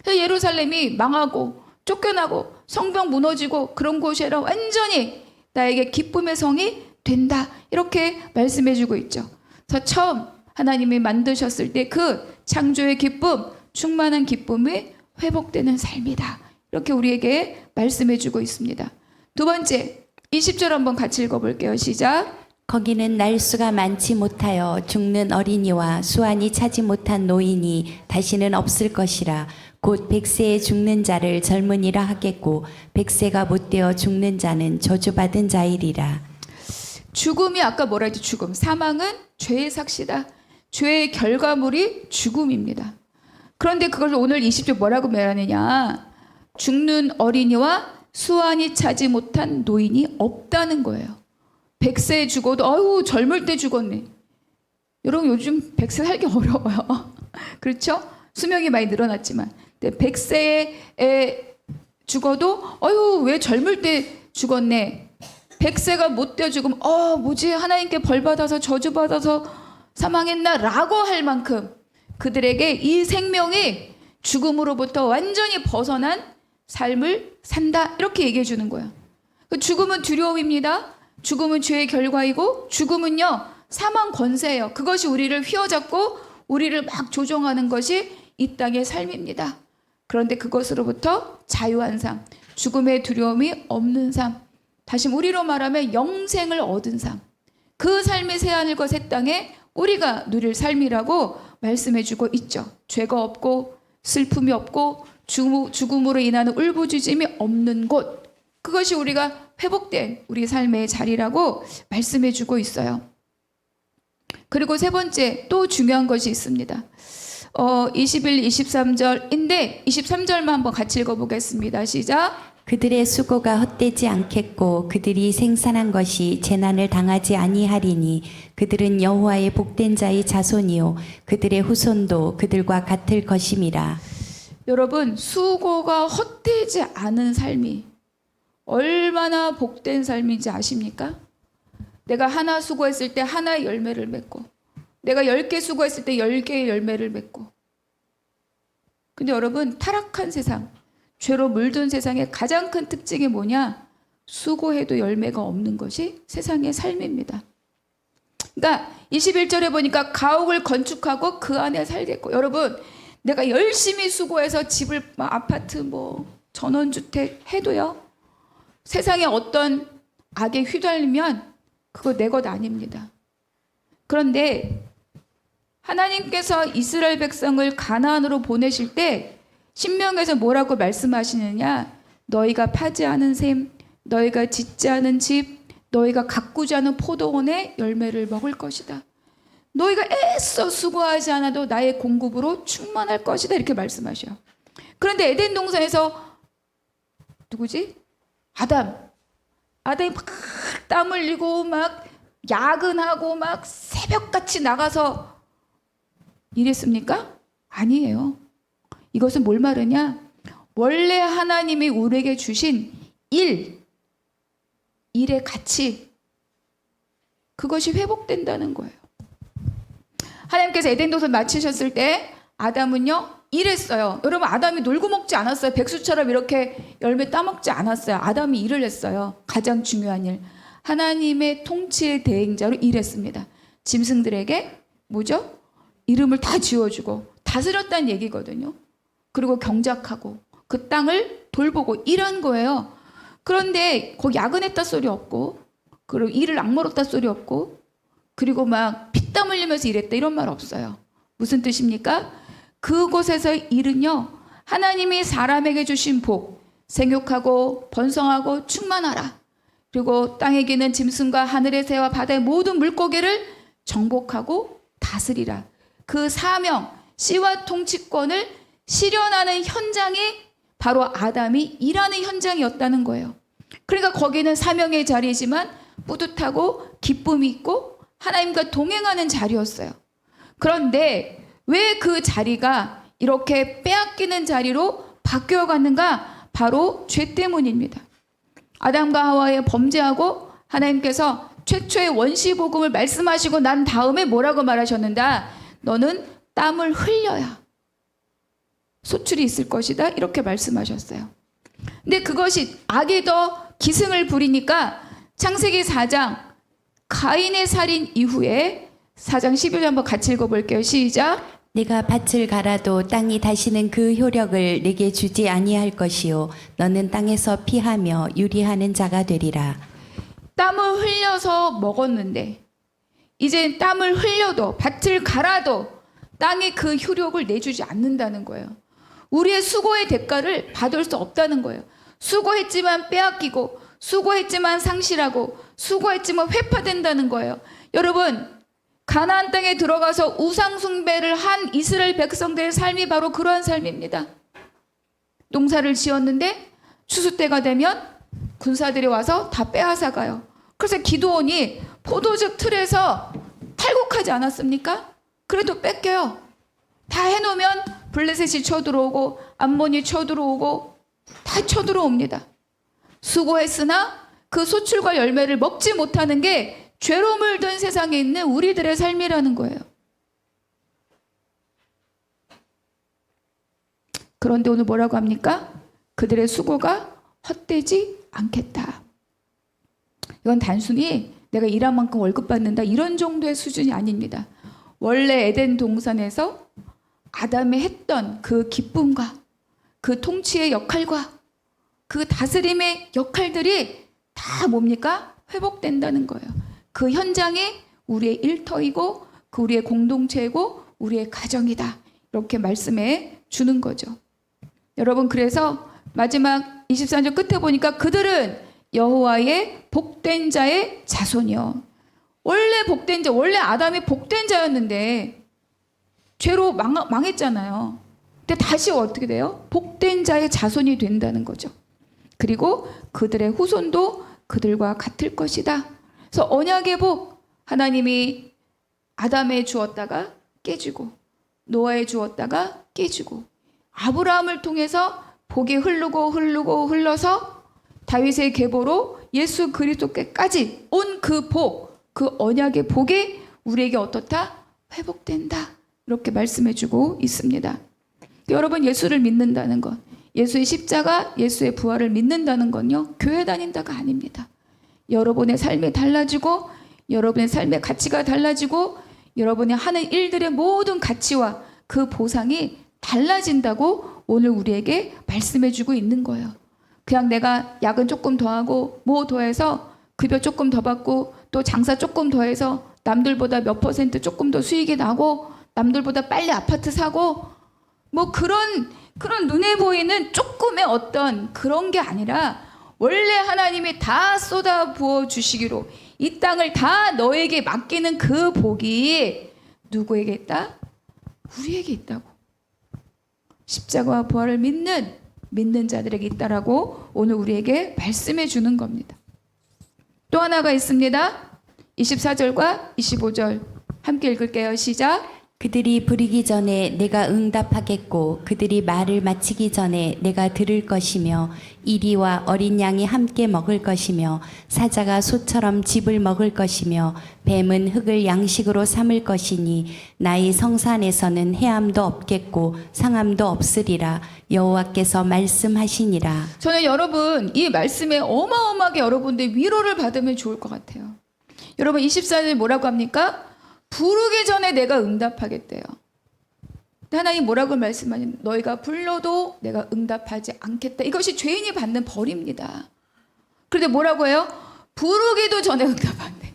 S1: 예루살렘이 망하고 쫓겨나고 성벽 무너지고 그런 곳이 아니라 완전히 나에게 기쁨의 성이 된다. 이렇게 말씀해 주고 있죠. 그래서 처음 하나님이 만드셨을 때 그 창조의 기쁨, 충만한 기쁨이 회복되는 삶이다. 이렇게 우리에게 말씀해 주고 있습니다. 두 번째, 20절 한번 같이 읽어볼게요. 시작.
S2: 거기는 날수가 많지 못하여 죽는 어린이와 수완이 차지 못한 노인이 다시는 없을 것이라. 곧 100세에 죽는 자를 젊은이라 하겠고 100세가 못되어 죽는 자는 저주받은 자이리라.
S1: 죽음이 아까 뭐라 했지? 죽음. 사망은 죄의 삭시다. 죄의 결과물이 죽음입니다. 그런데 그걸 오늘 20절 뭐라고 말하느냐? 죽는 어린이와 수완이 차지 못한 노인이 없다는 거예요. 100세에 죽어도 아유 젊을 때 죽었네. 여러분 요즘 100세 살기 어려워요. 그렇죠? 수명이 많이 늘어났지만 100세에 죽어도 어휴 왜 젊을 때 죽었네. 100세가 못 되어 죽으면 뭐지 하나님께 벌받아서 저주받아서 사망했나 라고 할 만큼 그들에게 이 생명이 죽음으로부터 완전히 벗어난 삶을 산다 이렇게 얘기해 주는 거예요. 죽음은 두려움입니다. 죽음은 죄의 결과이고 죽음은요 사망 권세예요. 그것이 우리를 휘어잡고 우리를 막 조종하는 것이 이 땅의 삶입니다. 그런데 그것으로부터 자유한 삶, 죽음의 두려움이 없는 삶, 다시 우리로 말하면 영생을 얻은 삶, 그 삶의 새하늘과 새 땅에 우리가 누릴 삶이라고 말씀해주고 있죠. 죄가 없고 슬픔이 없고 죽음으로 인하는 울부짖음이 없는 곳, 그것이 우리가 회복된 우리 삶의 자리라고 말씀해주고 있어요. 그리고 세 번째 또 중요한 것이 있습니다. 21, 23절인데 23절만 한번 같이 읽어보겠습니다. 시작.
S2: 그들의 수고가 헛되지 않겠고 그들이 생산한 것이 재난을 당하지 아니하리니 그들은 여호와의 복된 자의 자손이요 그들의 후손도 그들과 같을 것임이라.
S1: 여러분, 수고가 헛되지 않은 삶이 얼마나 복된 삶인지 아십니까? 내가 하나 수고했을 때 하나의 열매를 맺고, 내가 10개 수고했을 때 10개의 열매를 맺고. 근데 여러분, 타락한 세상, 죄로 물든 세상의 가장 큰 특징이 뭐냐? 수고해도 열매가 없는 것이 세상의 삶입니다. 그러니까 21절에 보니까 가옥을 건축하고 그 안에 살겠고. 여러분, 내가 열심히 수고해서 집을 아파트 전원주택 해도요, 세상에 어떤 악에 휘둘리면 그거 내 것 아닙니다. 그런데 하나님께서 이스라엘 백성을 가나안으로 보내실 때 신명에서 뭐라고 말씀하시느냐? 너희가 파지 않은 샘, 너희가 짓지 않은 집, 너희가 가꾸지 않은 포도원의 열매를 먹을 것이다. 너희가 애써 수고하지 않아도 나의 공급으로 충만할 것이다. 이렇게 말씀하셔요. 그런데 에덴 동산에서 누구지? 아담이 막 땀 흘리고 막 야근하고 막 새벽같이 나가서 일했습니까? 아니에요. 이것은 뭘 말하냐? 원래 하나님이 우리에게 주신 일의 가치, 그것이 회복된다는 거예요. 하나님께서 에덴 동산 마치셨을 때 아담은요 일했어요. 여러분, 아담이 놀고 먹지 않았어요. 백수처럼 이렇게 열매 따먹지 않았어요. 아담이 일을 했어요. 가장 중요한 일, 하나님의 통치의 대행자로 일했습니다. 짐승들에게 뭐죠? 이름을 다 지어주고 다스렸다는 얘기거든요. 그리고 경작하고 그 땅을 돌보고 일한 거예요. 그런데 거기 야근했다 소리 없고, 그리고 일을 악물었다 소리 없고, 그리고 막 피땀 흘리면서 일했다 이런 말 없어요. 무슨 뜻입니까? 그곳에서의 일은요, 하나님이 사람에게 주신 복, 생육하고 번성하고 충만하라, 그리고 땅에 기는 짐승과 하늘의 새와 바다의 모든 물고기를 정복하고 다스리라, 그 사명, 씨와 통치권을 실현하는 현장이 바로 아담이 일하는 현장이었다는 거예요. 그러니까 거기는 사명의 자리이지만 뿌듯하고 기쁨이 있고 하나님과 동행하는 자리였어요. 그런데 왜 그 자리가 이렇게 빼앗기는 자리로 바뀌어갔는가? 바로 죄 때문입니다. 아담과 하와의 범죄하고 하나님께서 최초의 원시복음을 말씀하시고 난 다음에 뭐라고 말하셨는가? 너는 땀을 흘려야 소출이 있을 것이다, 이렇게 말씀하셨어요. 근데 그것이 악이 더 기승을 부리니까 창세기 4장 가인의 살인 이후에 4장 11절 한번 같이 읽어볼게요. 시작.
S2: 네가 밭을 갈아도 땅이 다시는 그 효력을 내게 주지 아니할 것이요 너는 땅에서 피하며 유리하는 자가 되리라.
S1: 땀을 흘려서 먹었는데 이제 땀을 흘려도 밭을 갈아도 땅이 그 효력을 내주지 않는다는 거예요. 우리의 수고의 대가를 받을 수 없다는 거예요. 수고했지만 빼앗기고, 수고했지만 상실하고, 수고했지만 회파된다는 거예요. 여러분, 가나안 땅에 들어가서 우상 숭배를 한 이스라엘 백성들의 삶이 바로 그러한 삶입니다. 농사를 지었는데 추수 때가 되면 군사들이 와서 다 빼앗아 가요. 그래서 기드온이 포도즙 틀에서 탈곡하지 않았습니까? 그래도 뺏겨요. 다 해놓으면 블레셋이 쳐들어오고 암몬이 쳐들어오고 다 쳐들어옵니다. 수고했으나 그 소출과 열매를 먹지 못하는 게 죄로 물든 세상에 있는 우리들의 삶이라는 거예요. 그런데 오늘 뭐라고 합니까? 그들의 수고가 헛되지 않겠다. 이건 단순히 내가 일한 만큼 월급 받는다 이런 정도의 수준이 아닙니다. 원래 에덴 동산에서 아담이 했던 그 기쁨과 그 통치의 역할과 그 다스림의 역할들이 다 뭡니까? 회복된다는 거예요. 그 현장이 우리의 일터이고 그 우리의 공동체이고 우리의 가정이다. 이렇게 말씀해 주는 거죠. 여러분, 그래서 마지막 24절 끝에 보니까 그들은 여호와의 복된 자의 자손이요. 원래 복된 자, 원래 아담이 복된 자였는데 죄로 망했잖아요. 근데 다시 어떻게 돼요? 복된 자의 자손이 된다는 거죠. 그리고 그들의 후손도 그들과 같을 것이다. 그래서 언약의 복, 하나님이 아담에 주었다가 깨지고 노아에 주었다가 깨지고 아브라함을 통해서 복이 흘러서 다윗의 계보로 예수 그리스도께까지 온 그 복, 그 언약의 복이 우리에게 어떻다? 회복된다. 이렇게 말씀해주고 있습니다. 여러분, 예수를 믿는다는 것, 예수의 십자가, 예수의 부활을 믿는다는 건요, 교회 다닌다가 아닙니다. 여러분의 삶이 달라지고 여러분의 삶의 가치가 달라지고 여러분이 하는 일들의 모든 가치와 그 보상이 달라진다고 오늘 우리에게 말씀해주고 있는 거예요. 그냥 내가 야근 조금 더 하고 뭐 더해서 급여 조금 더 받고 또 장사 조금 더 해서 남들보다 몇 % 조금 더 수익이 나고 남들보다 빨리 아파트 사고 뭐 그런 눈에 보이는 조금의 어떤 그런 게 아니라 원래 하나님이 다 쏟아 부어 주시기로 이 땅을 다 너에게 맡기는 그 복이 누구에게 있다? 우리에게 있다고. 십자가와 부활을 믿는 자들에게 있다라고 오늘 우리에게 말씀해 주는 겁니다. 또 하나가 있습니다. 24절과 25절 함께 읽을게요. 시작.
S2: 그들이 부르기 전에 내가 응답하겠고 그들이 말을 마치기 전에 내가 들을 것이며 이리와 어린 양이 함께 먹을 것이며 사자가 소처럼 짚을 먹을 것이며 뱀은 흙을 양식으로 삼을 것이니 나의 성산에서는 해함도 없겠고 상함도 없으리라 여호와께서 말씀하시니라.
S1: 저는 여러분 이 말씀에 어마어마하게 여러분들 위로를 받으면 좋을 것 같아요. 여러분 24절 뭐라고 합니까? 부르기 전에 내가 응답하겠대요. 하나님 뭐라고 말씀하냐면 너희가 불러도 내가 응답하지 않겠다. 이것이 죄인이 받는 벌입니다. 그런데 뭐라고 해요? 부르기도 전에 응답한대.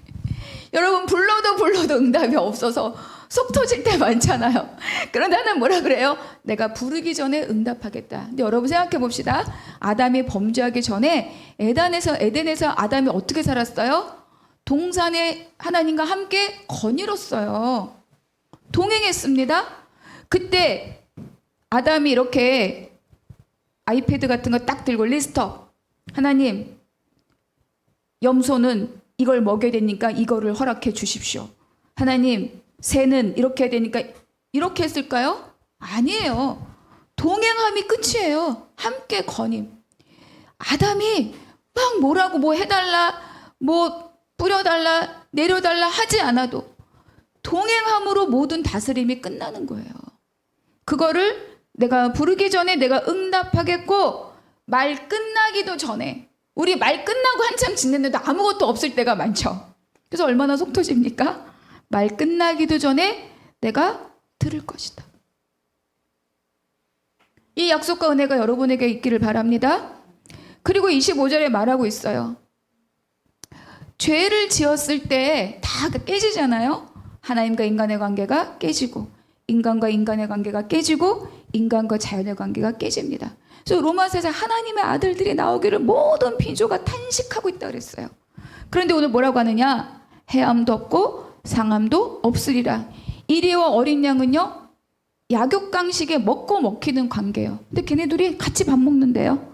S1: 여러분 불러도 응답이 없어서 속 터질 때 많잖아요. 그런데 하나님 뭐라 그래요? 내가 부르기 전에 응답하겠다. 근데 여러분 생각해 봅시다. 아담이 범죄하기 전에 에덴에서 아담이 어떻게 살았어요? 동산에 하나님과 함께 거닐었어요. 동행했습니다. 그때 아담이 이렇게 아이패드 같은 거 딱 들고 리스터 하나님 염소는 이걸 먹여야 되니까 이거를 허락해 주십시오. 하나님 새는 이렇게 해야 되니까 이렇게 했을까요? 아니에요. 동행함이 끝이에요. 함께 거님. 아담이 막 뭐라고 뭐 해달라 뭐 뿌려달라 내려달라 하지 않아도 동행함으로 모든 다스림이 끝나는 거예요. 그거를 내가 부르기 전에 내가 응답하겠고 말 끝나기도 전에 우리 말 끝나고 한참 지냈는데 아무것도 없을 때가 많죠. 그래서 얼마나 속 터집니까? 말 끝나기도 전에 내가 들을 것이다. 이 약속과 은혜가 여러분에게 있기를 바랍니다. 그리고 25절에 말하고 있어요. 죄를 지었을 때 다 깨지잖아요. 하나님과 인간의 관계가 깨지고 인간과 인간의 관계가 깨지고 인간과 자연의 관계가 깨집니다. 그래서 로마서에서 하나님의 아들들이 나오기를 모든 빈조가 탄식하고 있다 그랬어요. 그런데 오늘 뭐라고 하느냐? 해함도 없고 상함도 없으리라. 이리와 어린 양은요 약육강식에 먹고 먹히는 관계예요. 근데 걔네들이 같이 밥 먹는데요.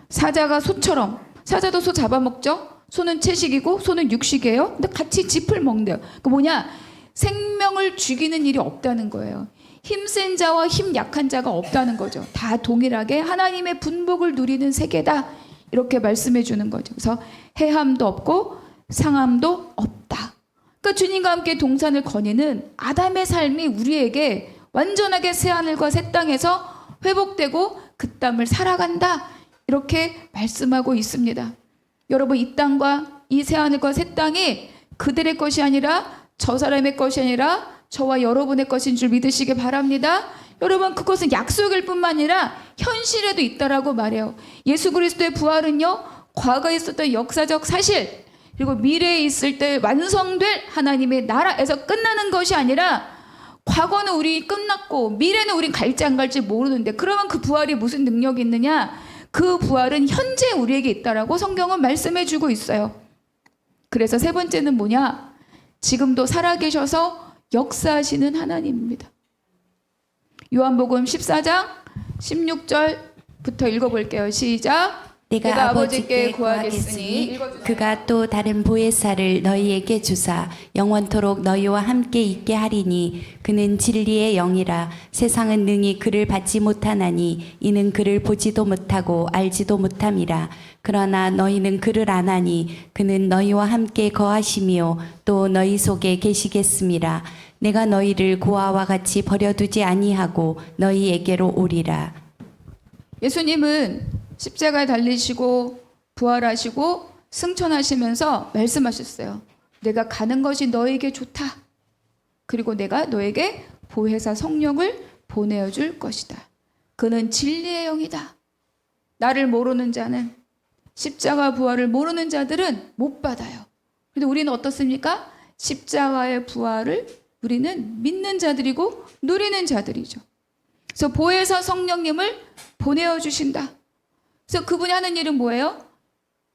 S1: 사자가 소처럼 사자도 소 잡아먹죠. 소는 채식이고 소는 육식이에요. 근데 같이 짚을 먹는데요. 그 뭐냐? 생명을 죽이는 일이 없다는 거예요. 힘센 자와 힘 약한 자가 없다는 거죠. 다 동일하게 하나님의 분복을 누리는 세계다. 이렇게 말씀해 주는 거죠. 그래서 해함도 없고 상함도 없다. 그러니까 주님과 함께 동산을 거니는 아담의 삶이 우리에게 완전하게 새하늘과 새 땅에서 회복되고 그 땅을 살아간다. 이렇게 말씀하고 있습니다. 여러분, 이 땅과 이 새하늘과 새 땅이 그들의 것이 아니라 저 사람의 것이 아니라 저와 여러분의 것인 줄 믿으시기 바랍니다. 여러분, 그것은 약속일 뿐만 아니라 현실에도 있다라고 말해요. 예수 그리스도의 부활은요, 과거에 있었던 역사적 사실, 그리고 미래에 있을 때 완성될 하나님의 나라에서 끝나는 것이 아니라 과거는 우리 끝났고 미래는 우린 갈지 안 갈지 모르는데, 그러면 그 부활이 무슨 능력이 있느냐? 그 부활은 현재 우리에게 있다라고 성경은 말씀해 주고 있어요. 그래서 세 번째는 뭐냐? 지금도 살아계셔서 역사하시는 하나님입니다. 요한복음 14장 16절부터 읽어볼게요. 시작.
S2: 내가 아버지께 구하겠으니
S1: 읽어주세요.
S2: 그가 또 다른 보혜사를 너희에게 주사 영원토록 너희와 함께 있게 하리니 그는 진리의 영이라. 세상은 능히 그를 받지 못하나니 이는 그를 보지도 못하고 알지도 못함이라. 그러나 너희는 그를 아나니 그는 너희와 함께 거하시며 또 너희 속에 계시겠음이라. 내가 너희를 고아와 같이 버려두지 아니하고 너희에게로 오리라.
S1: 예수님은 십자가에 달리시고 부활하시고 승천하시면서 말씀하셨어요. 내가 가는 것이 너에게 좋다. 그리고 내가 너에게 보혜사 성령을 보내줄 것이다. 그는 진리의 영이다. 나를 모르는 자는, 십자가 부활을 모르는 자들은 못 받아요. 근데 우리는 어떻습니까? 십자가의 부활을 우리는 믿는 자들이고 누리는 자들이죠. 그래서 보혜사 성령님을 보내어 주신다. 그래서 그분이 하는 일은 뭐예요?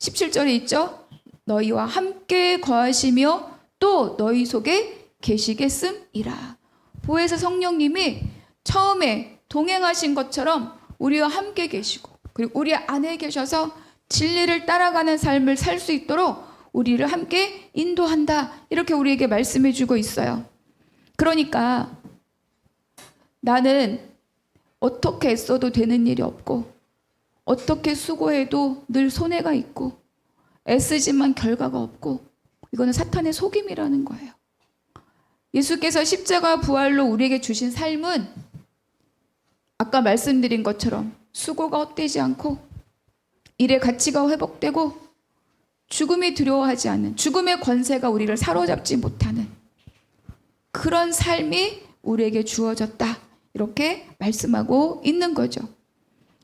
S1: 17절에 있죠. 너희와 함께 거하시며 또 너희 속에 계시겠음이라. 보혜사 성령님이 처음에 동행하신 것처럼 우리와 함께 계시고, 그리고 우리 안에 계셔서 진리를 따라가는 삶을 살 수 있도록 우리를 함께 인도한다. 이렇게 우리에게 말씀해 주고 있어요. 그러니까 나는 어떻게 애써도 되는 일이 없고, 어떻게 수고해도 늘 손해가 있고, 애쓰지만 결과가 없고, 이거는 사탄의 속임이라는 거예요. 예수께서 십자가 부활로 우리에게 주신 삶은 아까 말씀드린 것처럼 수고가 헛되지 않고, 일의 가치가 회복되고, 죽음이 두려워하지 않는, 죽음의 권세가 우리를 사로잡지 못하는 그런 삶이 우리에게 주어졌다. 이렇게 말씀하고 있는 거죠.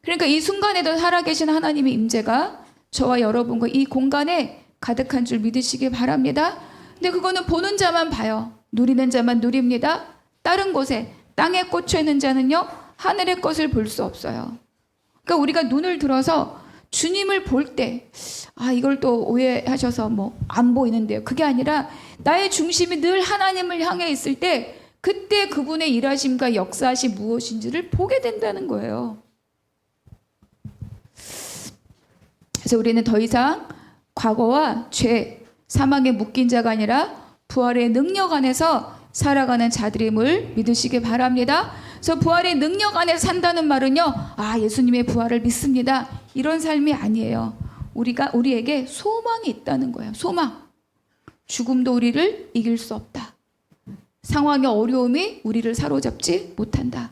S1: 그러니까 이 순간에도 살아계신 하나님의 임재가 저와 여러분과 이 공간에 가득한 줄 믿으시기 바랍니다. 근데 그거는 보는 자만 봐요. 누리는 자만 누립니다. 다른 곳에, 땅에 꽂혀 있는 자는요, 하늘의 것을 볼 수 없어요. 그러니까 우리가 눈을 들어서 주님을 볼 때, 이걸 또 오해하셔서 안 보이는데요. 그게 아니라 나의 중심이 늘 하나님을 향해 있을 때, 그때 그분의 일하심과 역사하심 무엇인지를 보게 된다는 거예요. 그래서 우리는 더 이상 과거와 죄, 사망에 묶인 자가 아니라 부활의 능력 안에서 살아가는 자들임을 믿으시기 바랍니다. 그래서 부활의 능력 안에서 산다는 말은요, 예수님의 부활을 믿습니다. 이런 삶이 아니에요. 우리에게 소망이 있다는 거예요. 소망. 죽음도 우리를 이길 수 없다. 상황의 어려움이 우리를 사로잡지 못한다.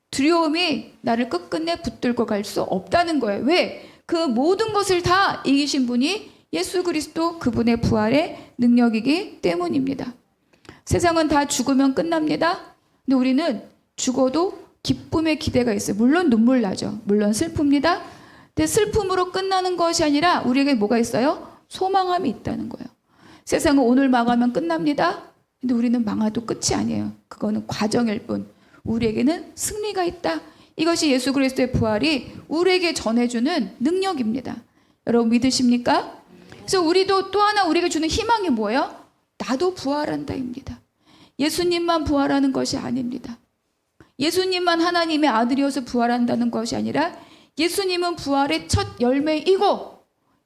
S1: 두려움이 나를 끝끝내 붙들고 갈 수 없다는 거예요. 왜? 그 모든 것을 다 이기신 분이 예수 그리스도, 그분의 부활의 능력이기 때문입니다. 세상은 다 죽으면 끝납니다. 근데 우리는 죽어도 기쁨의 기대가 있어요. 물론 눈물 나죠. 물론 슬픕니다. 근데 슬픔으로 끝나는 것이 아니라 우리에게 뭐가 있어요? 소망함이 있다는 거예요. 세상은 오늘 망하면 끝납니다. 근데 우리는 망해도 끝이 아니에요. 그거는 과정일 뿐. 우리에게는 승리가 있다. 이것이 예수 그리스도의 부활이 우리에게 전해주는 능력입니다. 여러분 믿으십니까? 그래서 우리도 또 하나 우리에게 주는 희망이 뭐예요? 나도 부활한다입니다. 예수님만 부활하는 것이 아닙니다. 예수님만 하나님의 아들이어서 부활한다는 것이 아니라 예수님은 부활의 첫 열매이고,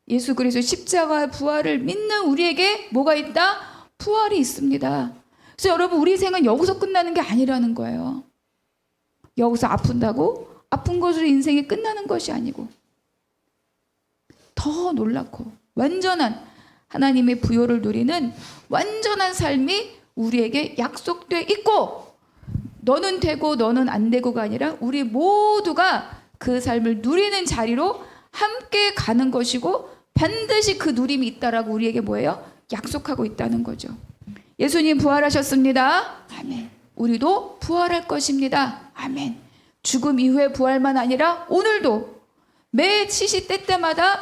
S1: 예수 그리스도 십자가의 부활을 믿는 우리에게 뭐가 있다? 부활이 있습니다. 그래서 여러분, 우리 생은 여기서 끝나는 게 아니라는 거예요. 여기서 아픈다고 아픈 것으로 인생이 끝나는 것이 아니고 더 놀랍고 완전한 하나님의 부요를 누리는 완전한 삶이 우리에게 약속돼 있고, 너는 되고 너는 안 되고가 아니라 우리 모두가 그 삶을 누리는 자리로 함께 가는 것이고, 반드시 그 누림이 있다라고 우리에게 뭐예요? 약속하고 있다는 거죠. 예수님 부활하셨습니다. 아멘. 우리도 부활할 것입니다. 아멘. 죽음 이후의 부활만 아니라 오늘도 매 시시때 때마다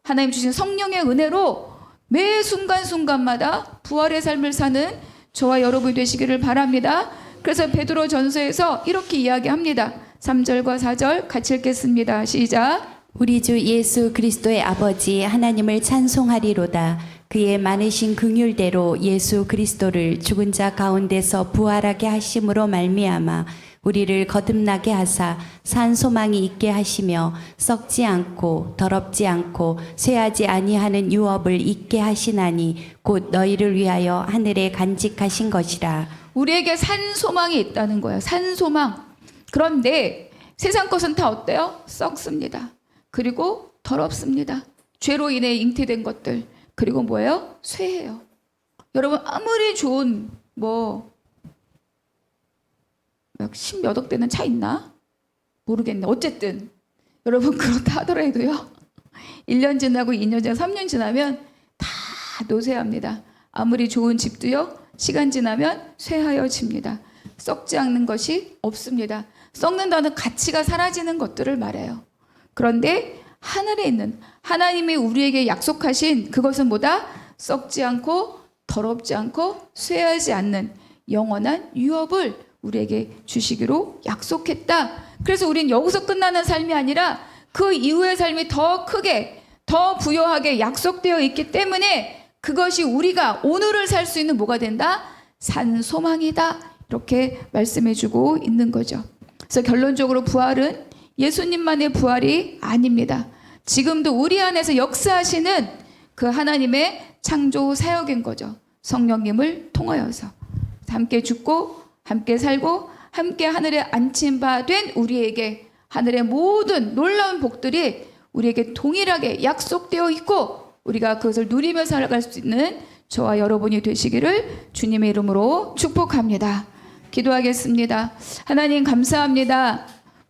S1: 하나님 주신 성령의 은혜로 매 순간순간마다 부활의 삶을 사는 저와 여러분이 되시기를 바랍니다. 그래서 베드로 전서에서 이렇게 이야기합니다. 3절과 4절 같이 읽겠습니다. 시작.
S2: 우리 주 예수 그리스도의 아버지 하나님을 찬송하리로다. 그의 많으신 긍휼대로 예수 그리스도를 죽은 자 가운데서 부활하게 하심으로 말미암아 우리를 거듭나게 하사 산 소망이 있게 하시며 썩지 않고 더럽지 않고 쇠하지 아니하는 유업을 있게 하시나니 곧 너희를 위하여 하늘에 간직하신 것이라.
S1: 우리에게 산 소망이 있다는 거예요. 산 소망. 그런데 세상 것은 다 어때요? 썩습니다. 그리고 더럽습니다. 죄로 인해 잉태된 것들. 그리고 뭐예요? 쇠해요. 여러분 아무리 좋은 십몇억 되는 차 있나? 모르겠네. 어쨌든 여러분 그렇다 하더라도요. 1년 지나고 2년 지나고 3년 지나면 다 노쇠합니다. 아무리 좋은 집도요. 시간 지나면 쇠하여집니다. 썩지 않는 것이 없습니다. 썩는다는 가치가 사라지는 것들을 말해요. 그런데 하늘에 있는 하나님이 우리에게 약속하신 그것은 뭐다? 썩지 않고 더럽지 않고 쇠하지 않는 영원한 유업을 우리에게 주시기로 약속했다. 그래서 우린 여기서 끝나는 삶이 아니라 그 이후의 삶이 더 크게 더 부요하게 약속되어 있기 때문에 그것이 우리가 오늘을 살 수 있는 뭐가 된다? 산 소망이다. 이렇게 말씀해주고 있는 거죠. 그래서 결론적으로 부활은 예수님만의 부활이 아닙니다. 지금도 우리 안에서 역사하시는 그 하나님의 창조 사역인 거죠. 성령님을 통하여서 함께 죽고 함께 살고 함께 하늘에 앉힌 바 된 우리에게 하늘의 모든 놀라운 복들이 우리에게 동일하게 약속되어 있고 우리가 그것을 누리며 살아갈 수 있는 저와 여러분이 되시기를 주님의 이름으로 축복합니다. 기도하겠습니다. 하나님 감사합니다.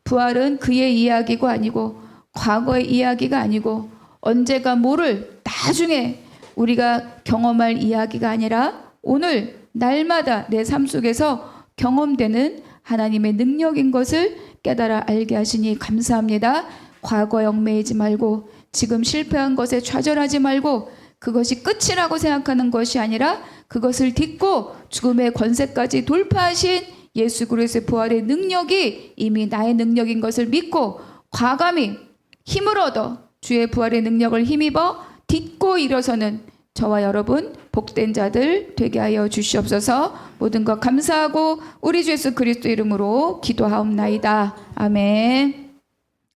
S1: 부활은 그의 이야기가 아니고 과거의 이야기가 아니고 언제가 모를 나중에 우리가 경험할 이야기가 아니라 오늘 날마다 내 삶 속에서 경험되는 하나님의 능력인 것을 깨달아 알게 하시니 감사합니다. 과거에 얽매이지 말고 지금 실패한 것에 좌절하지 말고 그것이 끝이라고 생각하는 것이 아니라 그것을 딛고 죽음의 권세까지 돌파하신 예수 그리스도의 부활의 능력이 이미 나의 능력인 것을 믿고 과감히 힘을 얻어 주의 부활의 능력을 힘입어 딛고 일어서는 저와 여러분 복된 자들 되게 하여 주시옵소서. 모든 것 감사하고 우리 주 예수 그리스도 이름으로 기도하옵나이다. 아멘.